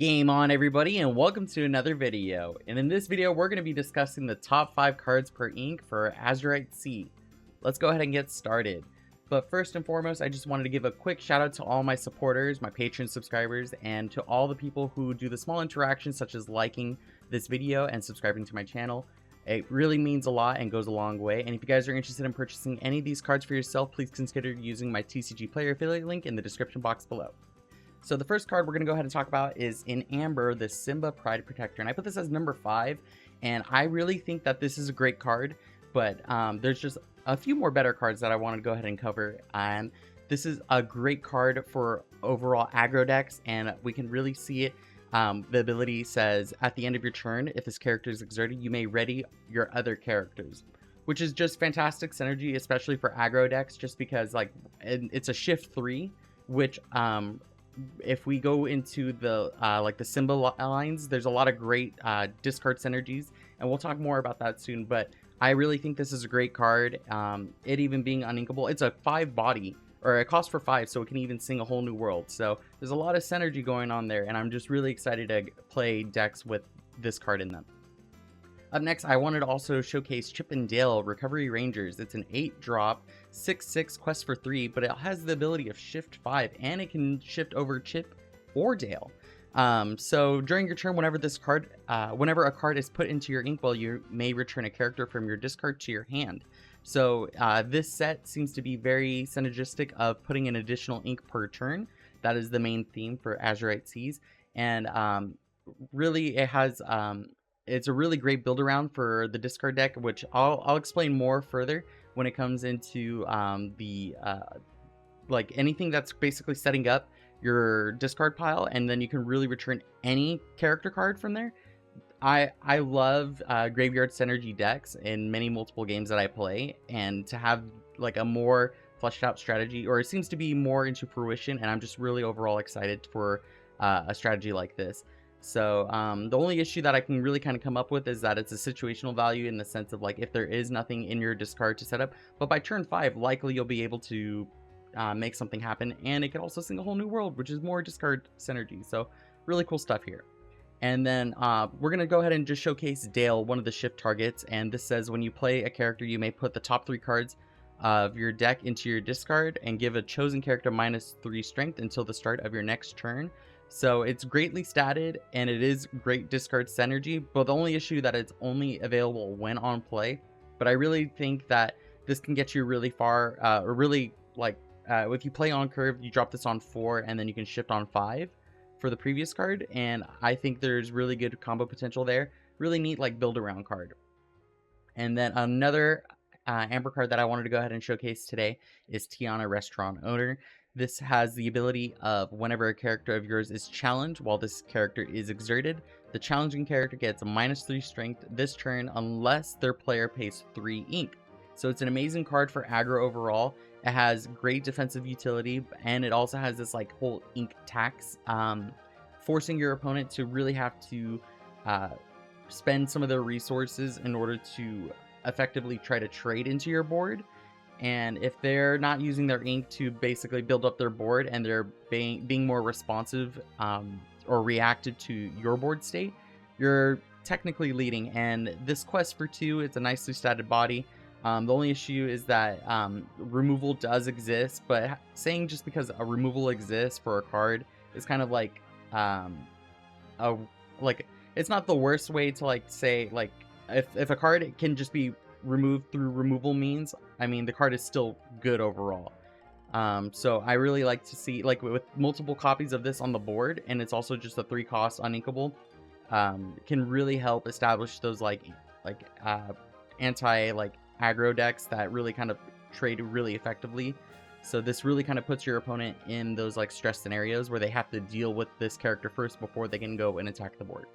Game on, everybody, and welcome to another video. And in this video, we're going to be discussing the top 5 cards per ink for Azurite C. Let's go ahead and get started. But first and foremost, I just wanted to give a quick shout out to all my supporters, my Patreon subscribers, and to all the people who do the small interactions such as liking this video and subscribing to my channel. It really means a lot and goes a long way. And if you guys are interested in purchasing any of these cards for yourself, please consider using my TCG player affiliate link in the description box below. So the first card we're going to go ahead and talk about is in Amber, the Simba Pride Protector. And I put this as number 5, and I really think that this is a great card, but there's just a few more better cards that I want to go ahead and cover. And this is a great card for overall aggro decks, and we can really see it. The ability says, at the end of your turn, if this character is exerted, you may ready your other characters, which is just fantastic synergy, especially for aggro decks, just because like it's a shift 3, which if we go into the like the Simba lines, there's a lot of great discard synergies, and we'll talk more about that soon. But I really think this is a great card. It even being uninkable, it's a 5 body, or it costs for 5, so it can even sing a whole new world. So there's a lot of synergy going on there, and I'm just really excited to play decks with this card in them. Up next, I wanted to also showcase Chip and Dale Recovery Rangers. It's an 8-drop, 6/6 quest for 3, but it has the ability of shift 5, and it can shift over Chip or Dale. So during your turn, whenever a card is put into your inkwell, you may return a character from your discard to your hand. So this set seems to be very synergistic of putting an additional ink per turn. That is the main theme for Azurite Seas, and really it has it's a really great build around for the discard deck, which I'll explain more further when it comes into like anything that's basically setting up your discard pile, and then you can really return any character card from there. I love graveyard synergy decks in many multiple games that I play, and to have like a more fleshed out strategy, or it seems to be more into fruition, and I'm just really overall excited for a strategy like this. So the only issue that I can really kind of come up with is that it's a situational value, in the sense of like if there is nothing in your discard to set up, but by turn 5 likely you'll be able to make something happen, and it can also sing a whole new world, which is more discard synergy. So really cool stuff here. And then we're going to go ahead and just showcase Dale, one of the shift targets, and this says when you play a character, you may put the top 3 cards of your deck into your discard and give a chosen character -3 strength until the start of your next turn. So it's greatly statted, and it is great discard synergy, but the only issue that it's only available when on play. But I really think that this can get you really far, or really like if you play on curve, you drop this on 4, and then you can shift on 5 for the previous card, and I think there's really good combo potential there. Really neat like build around card. And then another Amber card that I wanted to go ahead and showcase today is Tiana, Restaurant Owner. This has the ability of whenever a character of yours is challenged while this character is exerted, the challenging character gets a -3 strength this turn unless their player pays 3 ink. So it's an amazing card for aggro overall. It has great defensive utility, and it also has this like whole ink tax, forcing your opponent to really have to spend some of their resources in order to effectively try to trade into your board. And if they're not using their ink to basically build up their board, and they're being more responsive or reactive to your board state, you're technically leading. And this quest for 2, it's a nicely statted body. The only issue is that removal does exist, but saying just because a removal exists for a card is kind of like it's not the worst way to like say, like if a card can just be removed through removal means, I mean the card is still good overall. So I really like to see, like with multiple copies of this on the board, and it's also just a 3 cost uninkable, can really help establish those like anti like aggro decks that really kind of trade really effectively. So this really kind of puts your opponent in those like stress scenarios where they have to deal with this character first before they can go and attack the board.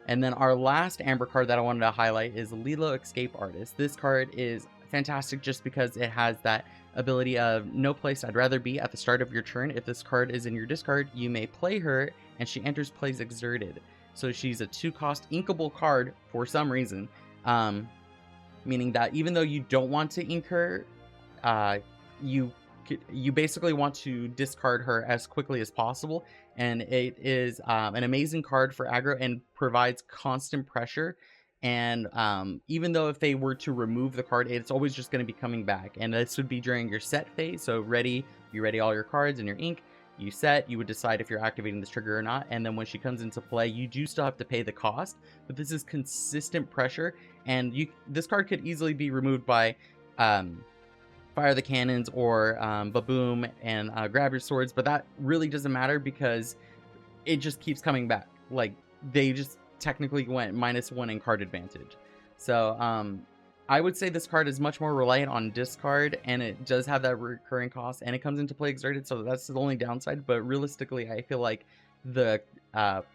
And then our last Amber card that I wanted to highlight is Lilo, Escape Artist. This card is fantastic just because it has that ability of no place I'd rather be at the start of your turn. If this card is in your discard, you may play her, and she enters plays exerted. So she's a 2-cost inkable card for some reason, meaning that even though you don't want to ink her, you you basically want to discard her as quickly as possible, and it is an amazing card for aggro and provides constant pressure. And even though if they were to remove the card, it's always just going to be coming back. And this would be during your set phase. So you ready all your cards and your ink. You set, you would decide if you're activating this trigger or not, and then when she comes into play, you do still have to pay the cost, but this is consistent pressure, and this card could easily be removed by Fire the Cannons or Baboom and Grab Your Swords, but that really doesn't matter because it just keeps coming back. Like, they just technically went -1 in card advantage. So I would say this card is much more reliant on discard, and it does have that recurring cost, and it comes into play exerted, so that's the only downside. But realistically, I feel like the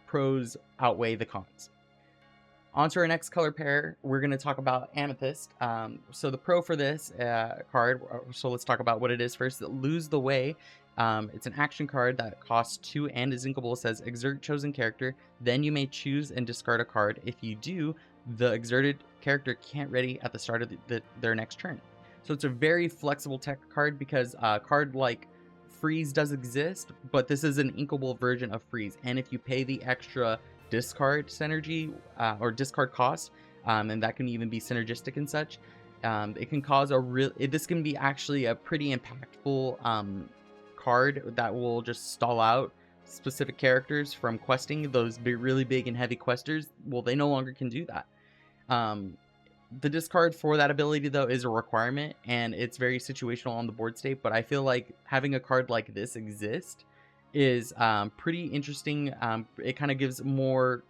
pros outweigh the cons. On to our next color pair, we're going to talk about Amethyst. So the pro for this card, so let's talk about what it is first. Lose the Way. It's an action card that costs 2 and is inkable. It says exert chosen character, then you may choose and discard a card. If you do, the exerted character can't ready at the start of their next turn. So it's a very flexible tech card because a card like Freeze does exist, but this is an inkable version of Freeze. And if you pay the extra discard synergy or discard cost, and that can even be synergistic and such, it can cause this can be actually a pretty impactful card that will just stall out specific characters from questing. Those really big and heavy questers, well, they no longer can do that. The discard for that ability, though, is a requirement, and it's very situational on the board state, but I feel like having a card like this exist is pretty interesting. It kind of gives more,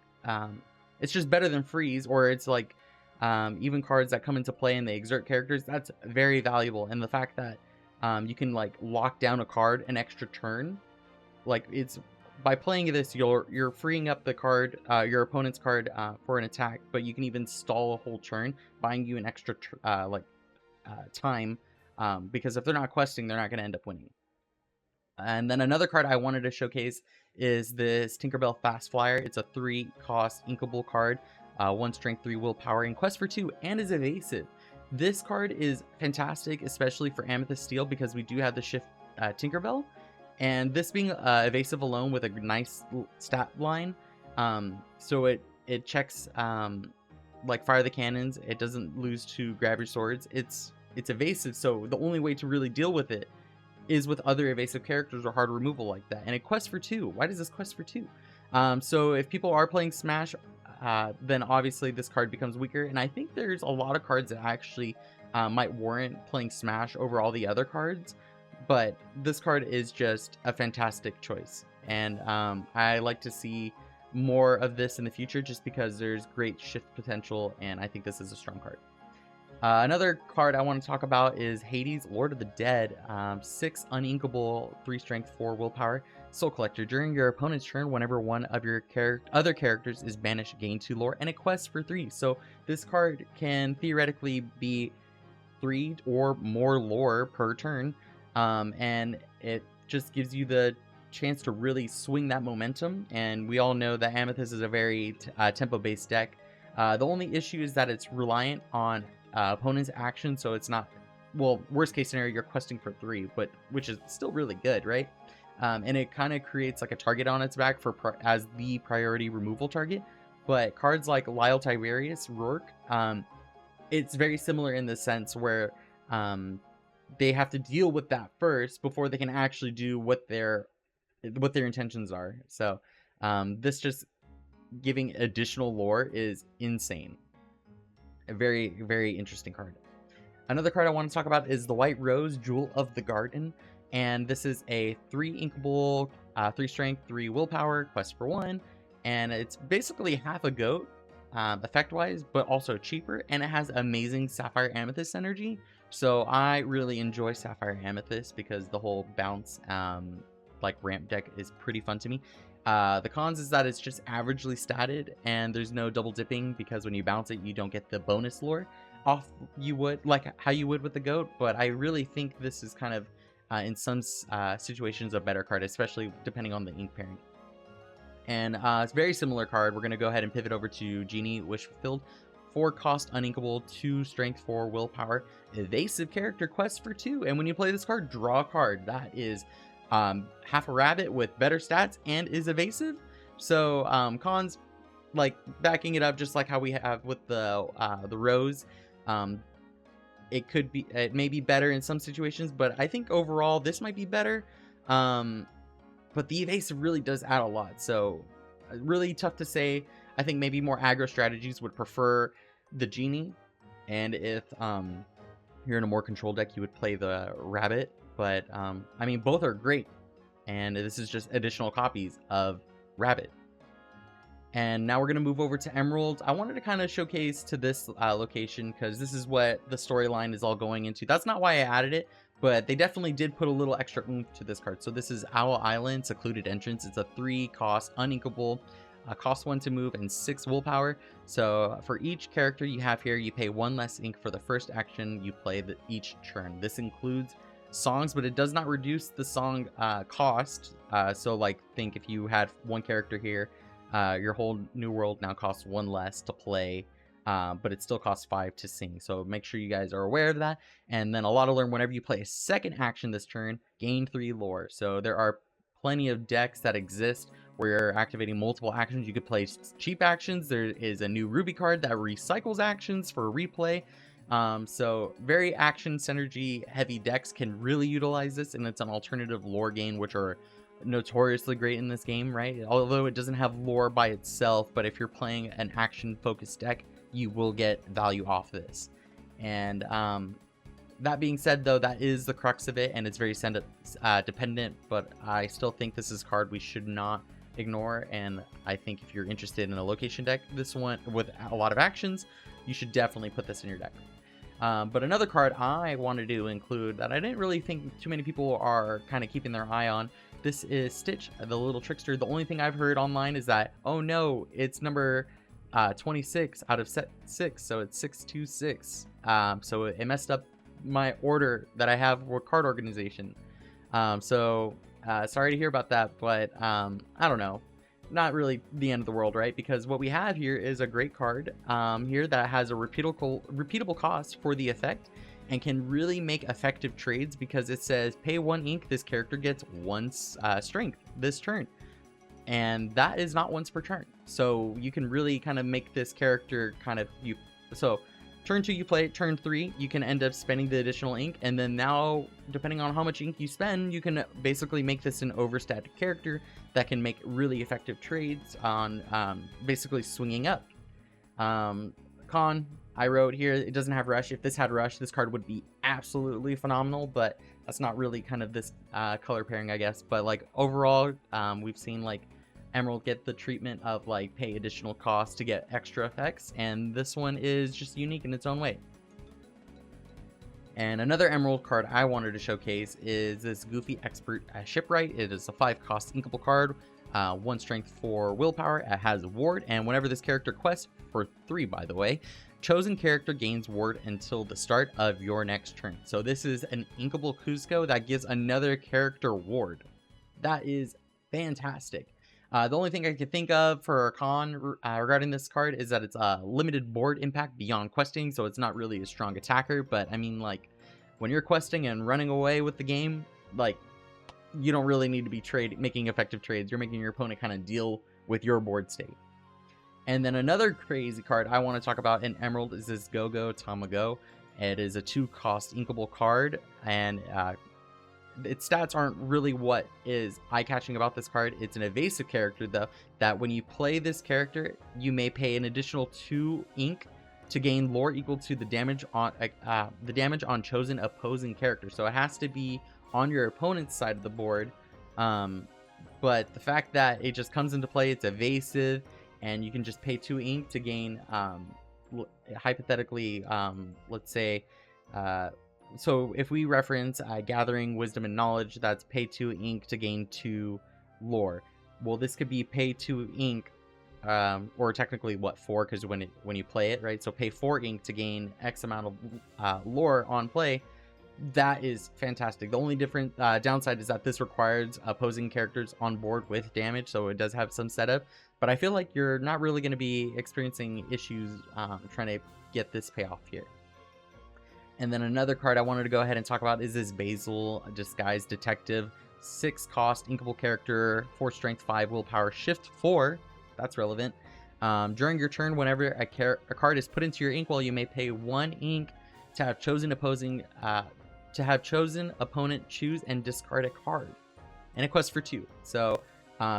it's just better than Freeze, or it's like even cards that come into play and they exert characters, that's very valuable. And the fact that you can like lock down a card an extra turn, like it's by playing this, you're freeing up the card, your opponent's card, for an attack, but you can even stall a whole turn, buying you an extra time, because if they're not questing, they're not going to end up winning. And then another card I wanted to showcase is this Tinkerbell Fast Flyer. It's a 3-cost inkable card, 1 strength, 3 willpower, and quest for 2, and is evasive. This card is fantastic, especially for Amethyst Steel, because we do have the shift Tinkerbell. And this being evasive alone with a nice stat line, so it checks like Fire the Cannons. It doesn't lose to Grab Your Swords. It's evasive, so the only way to really deal with it is with other evasive characters or hard removal like that. And it quests for 2. Why does this quest for 2? So if people are playing Smash, then obviously this card becomes weaker. And I think there's a lot of cards that actually might warrant playing Smash over all the other cards. But this card is just a fantastic choice, and I like to see more of this in the future just because there's great shift potential, and I think this is a strong card. Another card I want to talk about is Hades, Lord of the Dead. 6 uninkable, 3 strength, 4 willpower. Soul Collector. During your opponent's turn, whenever one of your other characters is banished, gain 2 lore, and it quests for 3. So this card can theoretically be 3 or more lore per turn. And it just gives you the chance to really swing that momentum, and we all know that Amethyst is a very tempo-based deck. The only issue is that it's reliant on opponent's action, so it's not, well, worst case scenario, you're questing for 3, but which is still really good, right? And it kind of creates like a target on its back as the priority removal target. But cards like Lyle Tiberius, Rourke, it's very similar in the sense where they have to deal with that first before they can actually do what their intentions are. So this just giving additional lore is insane. A very, very interesting card. Another card I want to talk about is the White Rose, Jewel of the Garden. And this is a 3 inkable, 3 strength, 3 willpower, quest for 1. And it's basically half a goat, effect-wise, but also cheaper. And it has amazing Sapphire Amethyst energy. So I really enjoy Sapphire Amethyst because the whole bounce like ramp deck is pretty fun to me. The cons is that it's just averagely statted, and there's no double dipping because when you bounce it, you don't get the bonus lore off like how you would with the goat. But I really think this is kind of in some situations a better card, especially depending on the ink pairing. And it's a very similar card. We're going to go ahead and pivot over to Genie Wish Fulfilled. 4 cost uninkable, 2 strength, 4 willpower, evasive character quest for 2. And when you play this card, draw a card. That is half a rabbit with better stats and is evasive. So cons, like backing it up, just like how we have with the rose. It may be better in some situations, but I think overall this might be better. But the evasive really does add a lot, so really tough to say. I think maybe more aggro strategies would prefer the genie, and if you're in a more control deck, you would play the rabbit. But I mean, both are great, and this is just additional copies of rabbit. And now we're going to move over to Emerald. I wanted to kind of showcase to this location because this is what the storyline is all going into. That's not why I added it, but they definitely did put a little extra oomph to this card. So this is Owl Island, Secluded Entrance. It's a 3 cost, uninkable, cost 1 to move, and 6 willpower. So for each character you have here, you pay 1 less ink for the first action you play each turn. This includes songs, but it does not reduce the song cost. So like, think if you had one character here, your whole new world now costs 1 less to play, but it still costs 5 to sing. So make sure you guys are aware of that. And then a lot to learn: whenever you play a second action this turn, gain 3 lore. So there are plenty of decks that exist where you're activating multiple actions. You could play cheap actions. There is a new Ruby card that recycles actions for replay. So very action synergy heavy decks can really utilize this, and it's an alternative lore gain, which are notoriously great in this game, right? Although it doesn't have lore by itself, but if you're playing an action focused deck, you will get value off this. And that being said, though, that is the crux of it, and it's very dependent, but I still think this is a card we should not ignore. And I think if you're interested in a location deck, this one with a lot of actions, you should definitely put this in your deck. But another card I wanted to include that I didn't really think too many people are kind of keeping their eye on, this is Stitch, the little trickster. The only thing I've heard online is that, oh no, it's number 26 out of set 6, so it's 626. So it messed up my order that I have for card organization. Sorry to hear about that, but I don't know. Not really the end of the world, right? Because what we have here is a great card here that has a repeatable cost for the effect, and can really make effective trades because it says pay 1 ink, this character gets 1 strength this turn, and that is not once per turn. So you can really kind of make this character so turn 2 you play it, turn 3 you can end up spending the additional ink, and then now depending on how much ink you spend, you can basically make this an overstated character that can make really effective trades on basically swinging up. Con, I wrote here, it doesn't have rush. If this had rush, this card would be absolutely phenomenal, but that's not really kind of this color pairing, I guess. But like overall, we've seen like Emerald get the treatment of like pay additional cost to get extra effects, and this one is just unique in its own way. And another Emerald card I wanted to showcase is this Goofy Expert Shipwright. It is a 5 cost inkable card, 1 strength, 4 willpower. It has ward, and whenever this character quests, for 3 by the way, chosen character gains ward until the start of your next turn. So this is an inkable Cusco that gives another character ward. That is fantastic. The only thing I could think of for a con regarding this card is that it's a limited board impact beyond questing, so it's not really a strong attacker. But I mean, like, when you're questing and running away with the game, like, you don't really need to be making effective trades. You're making your opponent kind of deal with your board state. And then another crazy card I want to talk about in Emerald is this Go-Go Tamago. It is a 2 cost inkable card, and its stats aren't really what is eye-catching about this card. It's an evasive character, though, that when you play this character, you may pay an additional 2 ink to gain lore equal to the damage on chosen opposing character. So it has to be on your opponent's side of the board. But the fact that it just comes into play, it's evasive, and you can just pay 2 ink to gain, hypothetically, let's say, so if we reference Gathering Wisdom and Knowledge, that's pay 2 ink to gain 2 lore. Well, this could be pay 2 ink, or technically, what, 4, because when you play it, right? So pay 4 ink to gain X amount of lore on play. That is fantastic. The only different downside is that this requires opposing characters on board with damage, so it does have some setup. but I feel like you're not really going to be experiencing issues trying to get this payoff here. And then another card I wanted to go ahead and talk about is this Basil Disguised Detective. 6 cost, inkable character, 4 strength, 5 willpower, shift 4. That's relevant. During your turn, whenever a card is put into your inkwell, you may pay 1 ink to have chosen opponent choose and discard a card. And it quests for 2. So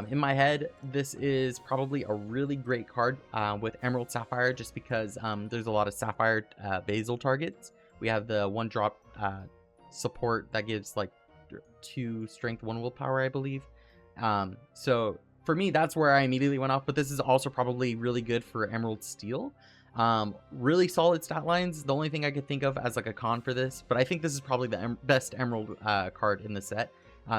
in my head, this is probably a really great card with Emerald Sapphire, just because there's a lot of Sapphire Basil targets. We have the 1-drop support that gives like 2 strength, 1 willpower, I believe. So for me, that's where I immediately went off, but this is also probably really good for Emerald Steel. Really solid stat lines. The only thing I could think of as like a con for this, but I think this is probably the best Emerald card in the set.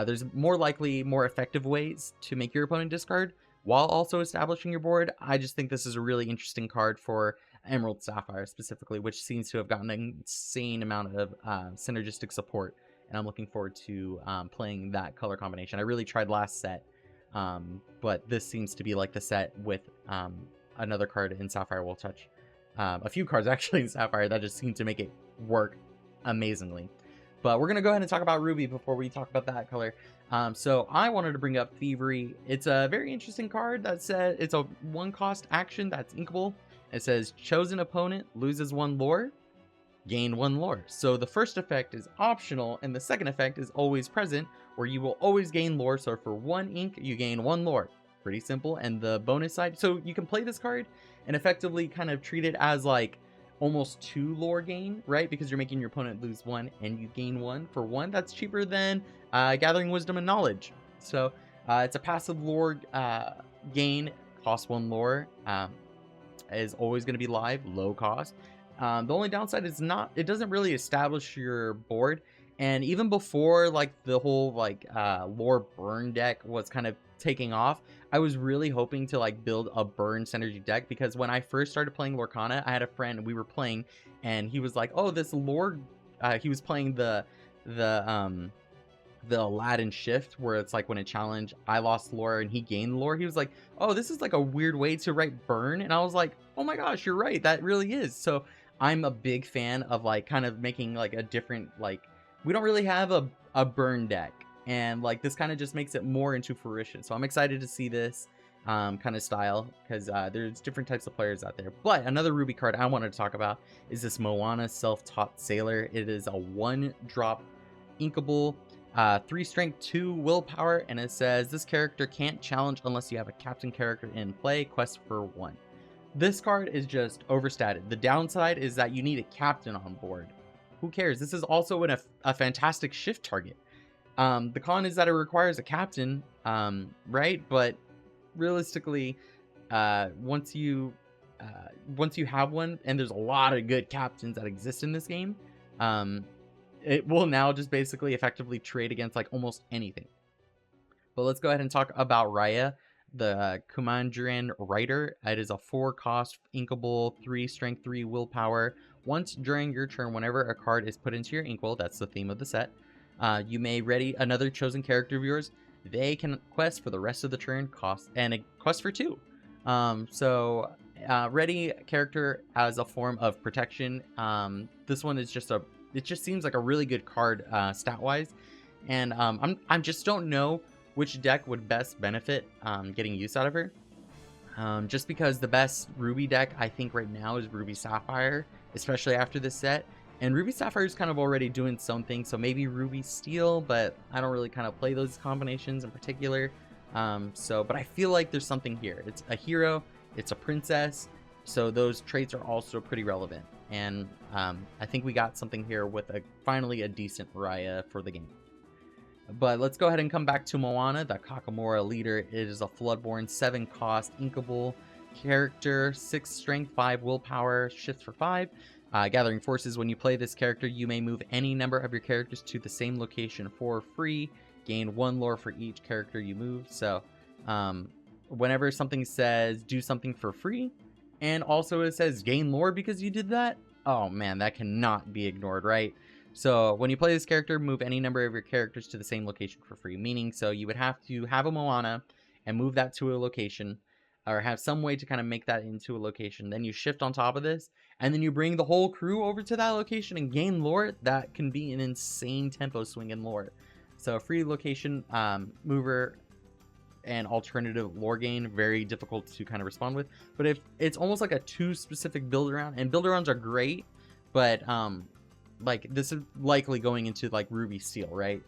There's more effective ways to make your opponent discard while also establishing your board. I just think this is a really interesting card for Emerald Sapphire specifically, which seems to have gotten an insane amount of synergistic support, and I'm looking forward to playing that color combination. I really tried last set, but this seems to be like the set with another card in Sapphire we'll touch. A few cards actually in Sapphire that just seem to make it work amazingly. But we're going to go ahead and talk about Ruby before we talk about that color. So I wanted to bring up Thievery. It's a very interesting card that says it's a 1-cost action that's inkable. It says chosen opponent loses 1 lore, gain 1 lore. So the first effect is optional, and the second effect is always present, where you will always gain lore. So for 1 ink, you gain 1 lore. Pretty simple. And the bonus side, so you can play this card and effectively kind of treat it as like almost 2 lore gain, right? Because you're making your opponent lose 1 and you gain 1 for 1. That's cheaper than gathering wisdom and knowledge. So it's a passive lore gain, cost 1 lore. Is always going to be live, low cost. The only downside is it doesn't really establish your board. And even before like the whole like lore burn deck was kind of taking off, I was really hoping to like build a burn synergy deck, because when I first started playing Lorcana, I had a friend, we were playing, and he was like, oh, this lore, he was playing the Aladdin shift, where it's like when a challenge, I lost lore and he gained lore. He was like, oh, this is like a weird way to write burn. And I was like, oh my gosh, you're right, that really is. So I'm a big fan of like kind of making like a different, like, we don't really have a burn deck, and like this kind of just makes it more into fruition. So I'm excited to see this kind of style, because there's different types of players out there. But another Ruby card I wanted to talk about is this Moana Self-Taught Sailor. It is a 1-drop inkable, 3 strength, 2 willpower, and it says this character can't challenge unless you have a captain character in play, quest for 1. This card is just overstated. The downside is that you need a captain on board. Who cares? This is also a fantastic shift target. The con is that it requires a captain, right? But realistically, once you have one, and there's a lot of good captains that exist in this game, it will now just basically effectively trade against like almost anything. But let's go ahead and talk about Raya, the Kumandran Rider. It is a 4-cost inkable, 3 strength, 3 willpower. Once during your turn, whenever a card is put into your inkwell, that's the theme of the set, you may ready another chosen character of yours. They can quest for the rest of the turn, and it quests for 2. So ready character as a form of protection. This one is just it just seems like a really good card stat wise, and I just don't know which deck would best benefit getting use out of her. Just because the best Ruby deck I think right now is Ruby Sapphire, especially after this set. And Ruby Sapphire is kind of already doing something, so maybe Ruby Steel, but I don't really kind of play those combinations in particular. But I feel like there's something here. It's a hero, it's a princess, so those traits are also pretty relevant. And I think we got something here with finally a decent Raya for the game. But let's go ahead and come back to Moana, the Kakamora leader. It is a Floodborn 7-cost inkable character, 6 strength, 5 willpower, shift for 5. Gathering forces. When you play this character, you may move any number of your characters to the same location for free. Gain 1 lore for each character you move. So whenever something says do something for free, and also it says gain lore because you did that, oh man, that cannot be ignored, right? So when you play this character, move any number of your characters to the same location for free. Meaning, so you would have to have a Moana and move that to a location. or have some way to kind of make that into a location. Then you shift on top of this, and then you bring the whole crew over to that location and gain lore. That can be an insane tempo swing in lore. So free location mover and alternative lore gain, very difficult to kind of respond with. But if it's almost like a 2 specific build around, and build arounds are great, but like this is likely going into like Ruby Steel, right?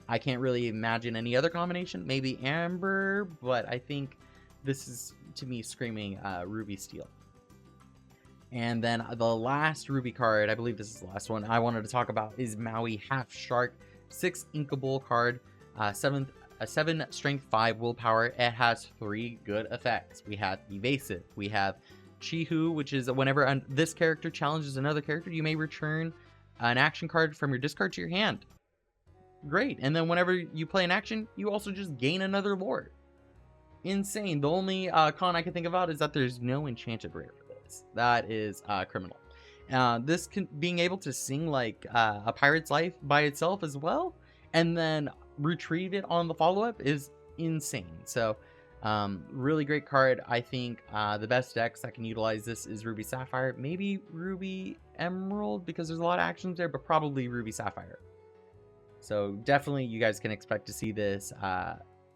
I can't really imagine any other combination. Maybe Amber, but I think this is, to me, screaming Ruby Steel. And then the last Ruby card, I believe this is the last one I wanted to talk about, is Maui Half Shark. 6 inkable card, a 7 strength, 5 willpower. It has 3 good effects. We have Evasive. We have Chihu, which is whenever this character challenges another character, you may return an action card from your discard to your hand. Great. And then whenever you play an action, you also just gain another lore. Insane. The only con I can think about is that there's no enchanted rare for this. That is criminal. This being able to sing like a pirate's life by itself as well, and then retrieve it on the follow-up is insane. So really great card. I think the best decks that can utilize this is Ruby Sapphire, maybe Ruby Emerald, because there's a lot of actions there, but probably Ruby Sapphire. So definitely you guys can expect to see this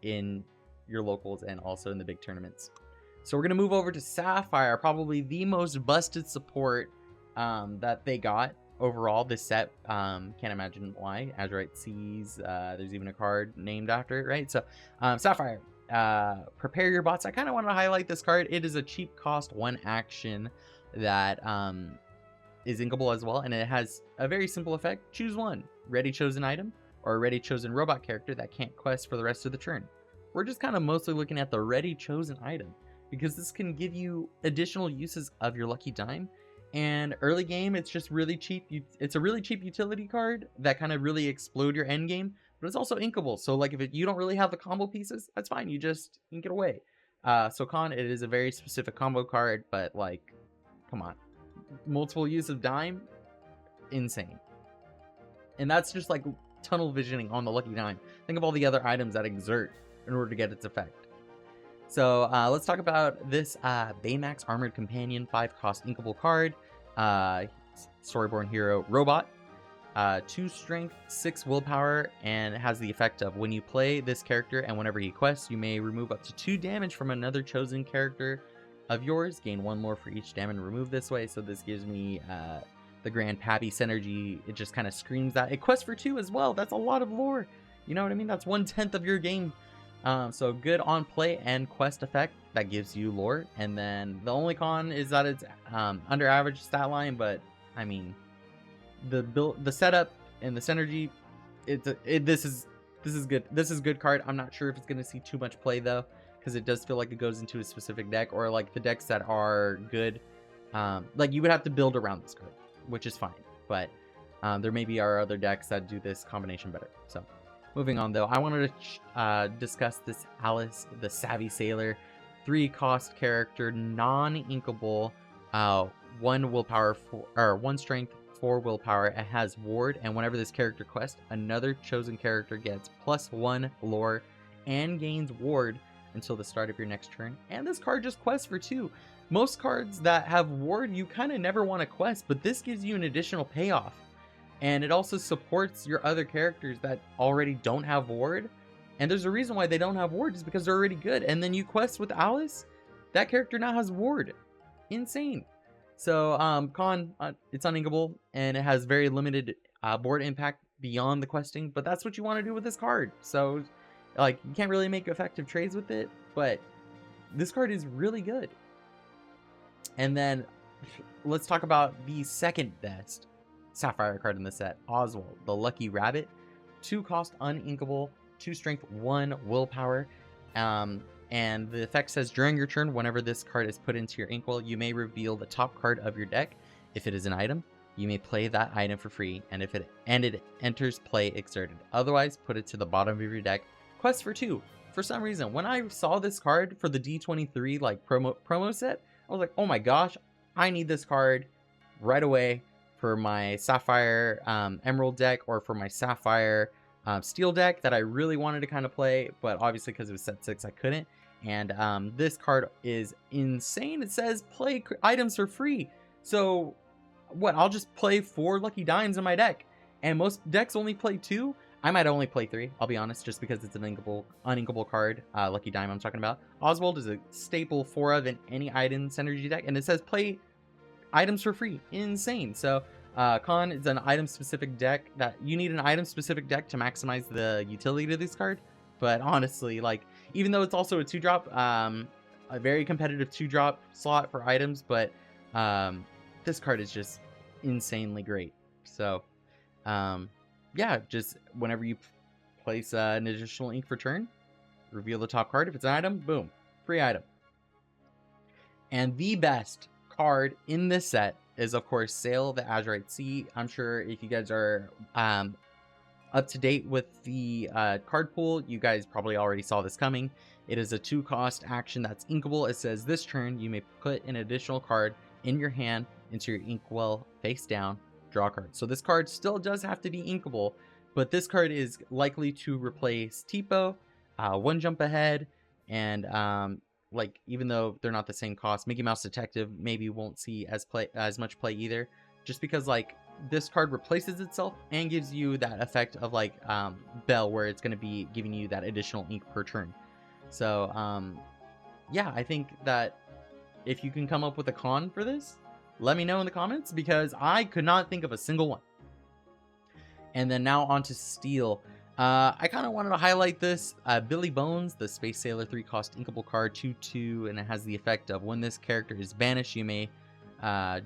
in your locals and also in the big tournaments. So we're going to move over to Sapphire, probably the most busted support that they got overall this set. Can't imagine why. Azurite Seas, there's even a card named after it, right? So Sapphire, prepare your bots. I kind of want to highlight this card. It is a cheap cost 1 action that is inkable as well, and it has a very simple effect. Choose one ready chosen item or a ready chosen robot character that can't quest for the rest of the turn. We're just kind of mostly looking at the ready chosen item because this can give you additional uses of your lucky dime. And early game, it's just really cheap. It's a really cheap utility card that kind of really explode your end game, but it's also inkable. So like if you don't really have the combo pieces, that's fine. You just ink it away. So con, it is a very specific combo card, but like, come on, multiple use of dime, insane. And that's just like tunnel visioning on the lucky dime. Think of all the other items that exert in order to get its effect. So let's talk about this Baymax Armored Companion, 5 cost inkable card, Storyborn Hero Robot, 2 strength, 6 willpower, and it has the effect of when you play this character and whenever he quests, you may remove up to 2 damage from another chosen character of yours, gain 1 more for each damage removed this way. So this gives me the Grand Pappy synergy. It just kind of screams that. It quests for 2 as well. That's a lot of lore. You know what I mean? That's 1/10 of your game. So good on play and quest effect that gives you lore. And then the only con is that it's under average stat line, but I mean the setup and the synergy, this is good. This is good card. I'm not sure if it's gonna see too much play though, because it does feel like it goes into a specific deck, or like the decks that are good, like you would have to build around this card, which is fine, but there maybe are other decks that do this combination better. So moving on though, I wanted to discuss this Alice, the Savvy Sailor, 3 cost character, non-inkable, 1 willpower, 1 strength, 4 willpower. It has ward, and whenever this character quests, another chosen character gets +1 lore and gains ward until the start of your next turn. And this card just quests for 2. Most cards that have ward, you kind of never want to quest, but this gives you an additional payoff. And it also supports your other characters that already don't have ward. And there's a reason why they don't have ward, is because they're already good. And then you quest with Alice, that character now has ward. Insane. So con, it's uninkable, and it has very limited board impact beyond the questing. But that's what you want to do with this card. So like, you can't really make effective trades with it, but this card is really good. And then let's talk about the second best Sapphire card in the set, Oswald, the Lucky Rabbit, 2 cost uninkable, 2 strength, 1 willpower, and the effect says during your turn, whenever this card is put into your inkwell, you may reveal the top card of your deck. If it is an item, you may play that item for free, and if it enters play exerted. Otherwise, put it to the bottom of your deck. Quest for 2. For some reason, when I saw this card for the D23 like promo set, I was like, oh my gosh, I need this card right away for my Sapphire Emerald deck, or for my Sapphire Steel deck that I really wanted to kind of play, but obviously because it was set 6, I couldn't. And this card is insane. It says play items for free. So what? I'll just play 4 lucky dimes in my deck, and most decks only play 2. I might only play 3, I'll be honest, just because it's an uninkable card. Lucky Dime I'm talking about. Oswald is a staple 4 of in any item synergy deck, and it says play items for free. Insane. So Con is an item-specific deck that you need an item-specific deck to maximize the utility to this card. But honestly, like, even though it's also a 2-drop, a very competitive 2-drop slot for items, but this card is just insanely great. So yeah, just whenever you place an additional ink for turn, reveal the top card. If it's an item, boom, free item. And the best card in this set is, of course, Sail the Azurite Sea. I'm sure if you guys are up to date with the card pool, you guys probably already saw this coming. It is a 2-cost action that's inkable. It says this turn you may put an additional card in your hand into your inkwell face down, draw a card. So this card still does have to be inkable, but this card is likely to replace Tipo, 1 Jump Ahead, and like, even though they're not the same cost, Mickey Mouse Detective maybe won't see as much play either, just because like this card replaces itself and gives you that effect of like Bell, where it's going to be giving you that additional ink per turn. So yeah, I think that if you can come up with a con for this, let me know in the comments, because I could not think of a single one. And then now on to Steel. I kind of wanted to highlight this. Billy Bones, the Space Sailor 3-cost inkable card, 2/2, and it has the effect of when this character is banished, you may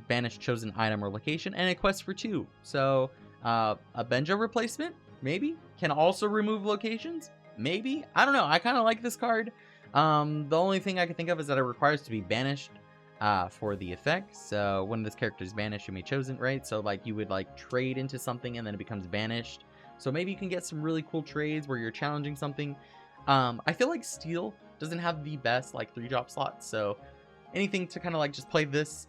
banish chosen item or location, and a quest for 2. So a Benja replacement, maybe? Can also remove locations? Maybe? I don't know. I kind of like this card. The only thing I can think of is that it requires to be banished for the effect. So when this character is banished, you may chosen, right? So like you would like trade into something and then it becomes banished. So maybe you can get some really cool trades where you're challenging something. I feel like Steel doesn't have the best like 3-drop slots, so anything to kind of like just play this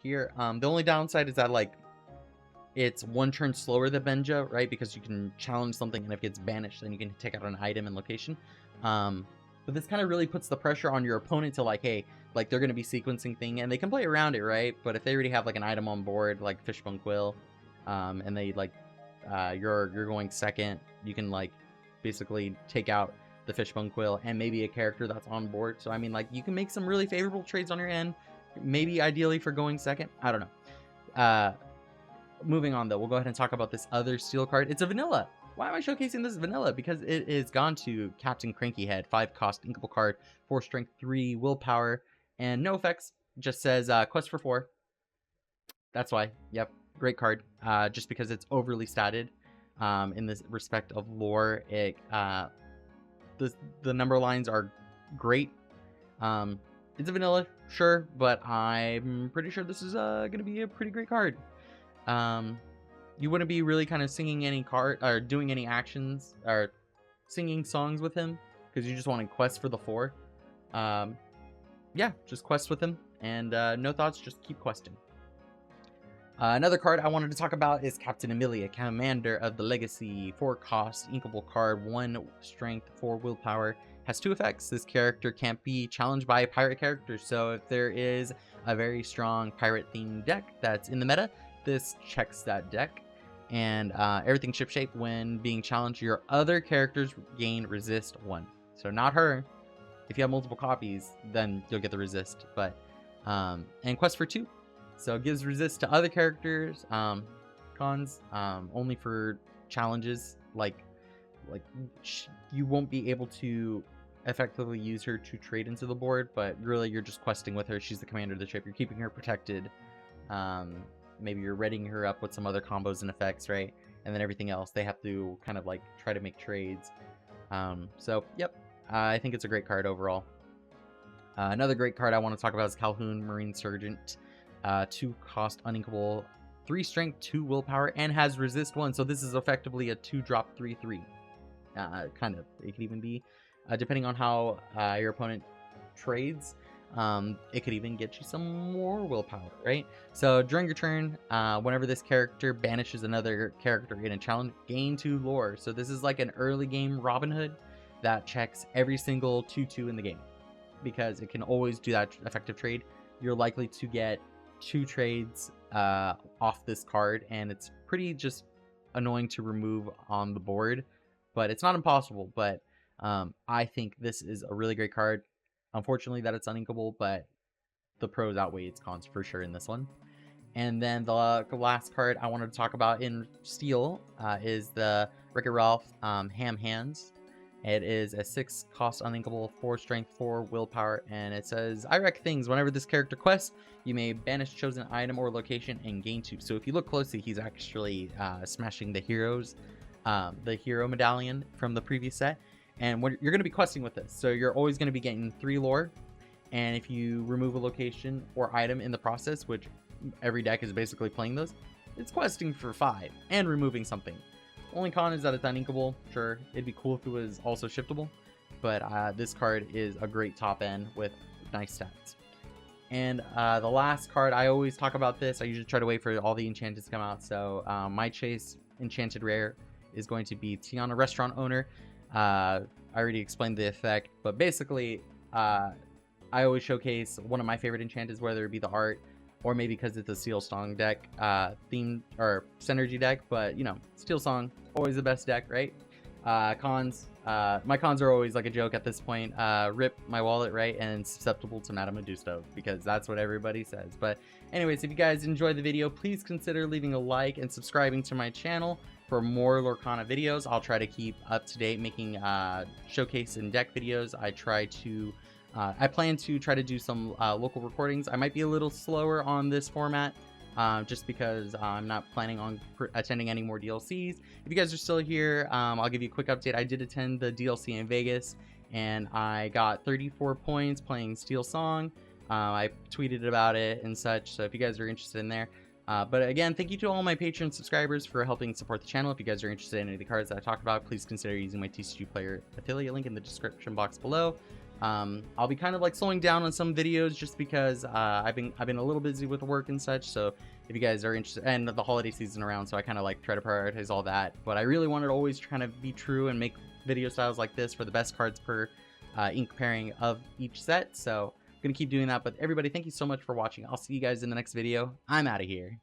here. The only downside is that like it's 1 turn slower than Benja, right? Because you can challenge something, and if it gets banished, then you can take out an item and location. But this kind of really puts the pressure on your opponent to like, hey, like they're going to be sequencing thing, and they can play around it, right? But if they already have like an item on board, like Fishbone Quill, and they like you're going second, you can like basically take out the Fishbone Quill and maybe a character that's on board. So I mean, like, you can make some really favorable trades on your end, maybe ideally for going second. I don't know. Moving on though, we'll go ahead and talk about this other Steel card. It's a vanilla. Why am I showcasing this vanilla? Because it is gone to Captain Crankyhead, 5-cost inkable card, 4 strength, 3 willpower, and no effects. Just says quest for 4. That's why. Yep. Great card, just because it's overly statted in this respect of lore. It the number lines are great. It's a vanilla, sure, but I'm pretty sure this is gonna be a pretty great card. You wouldn't be really kind of singing any card or doing any actions or singing songs with him, because you just want to quest for the 4. Yeah, just quest with him, and no thoughts, just keep questing. Another card I wanted to talk about is Captain Amelia, Commander of the Legacy, 4-cost inkable card, 1 strength, 4 willpower, has 2 effects. This character can't be challenged by a pirate character, so if there is a very strong pirate themed deck that's in the meta, this checks that deck. And everything shipshape, when being challenged, your other characters gain resist 1. So not her. If you have multiple copies, then you'll get the resist. But and quest for 2. So it gives resist to other characters. Cons only for challenges, like you won't be able to effectively use her to trade into the board, but really you're just questing with her. She's the commander of the ship. You're keeping her protected. Maybe you're readying her up with some other combos and effects, right? And then everything else, they have to kind of like try to make trades. So yep, I think it's a great card overall. Another great card I want to talk about is Calhoun, Marine Sergeant. 2-cost uninkable, 3 strength, 2 willpower, and has resist 1. So this is effectively a 2-drop 3/3. Kind of. It could even be, depending on how your opponent trades, it could even get you some more willpower, right? So during your turn, whenever this character banishes another character in a challenge, gain 2 lore. So this is like an early game Robin Hood that checks every single 2/2 in the game. because it can always do that effective trade. You're likely to get 2 trades off this card, and it's pretty just annoying to remove on the board, but it's not impossible. But I think this is a really great card. Unfortunately that it's uninkable, but the pros outweigh its cons for sure in this one. And then the last card I wanted to talk about in Steel is the Wreck-It Ralph Ham Hands. It is a 6 cost uninkable, 4 strength, 4 willpower, and it says, I wreck things. Whenever this character quests, you may banish chosen item or location and gain 2. So if you look closely, he's actually smashing the hero medallion from the previous set. And you're going to be questing with this, so you're always going to be getting 3 lore. And if you remove a location or item in the process, which every deck is basically playing those, it's questing for 5 and removing something. Only con is that it's uninkable. Sure, it'd be cool if it was also shiftable, but this card is a great top end with nice stats. And the last card, I always talk about this. I usually try to wait for all the Enchanted to come out. So my chase Enchanted rare is going to be Tiana Restaurant Owner. I already explained the effect, but basically I always showcase one of my favorite Enchanteds, whether it be the art or maybe because it's a Steel Song deck themed or synergy deck. But you know, Steel Song always the best deck, right? Cons, my cons are always like a joke at this point. Rip my wallet, right? And susceptible to Madame Medusa, because that's what everybody says. But anyways, if you guys enjoyed the video, please consider leaving a like and subscribing to my channel for more Lorcana videos. I'll try to keep up to date making showcase and deck videos. I plan to try to do some local recordings. I might be a little slower on this format just because I'm not planning on attending any more DLCs. If you guys are still here, I'll give you a quick update. I did attend the DLC in Vegas, and I got 34 points playing Steel Song. I tweeted about it and such, so if you guys are interested in there. But again, thank you to all my Patreon subscribers for helping support the channel. If you guys are interested in any of the cards that I talked about, please consider using my TCG Player affiliate link in the description box below. I'll be kind of like slowing down on some videos just because I've been a little busy with work and such. So if you guys are interested, and the holiday season around, so I kind of like try to prioritize all that. But I really wanted to always try to be true and make video styles like this for the best cards per ink pairing of each set. So I'm gonna keep doing that. But everybody, thank you so much for watching. I'll see you guys in the next video. I'm out of here.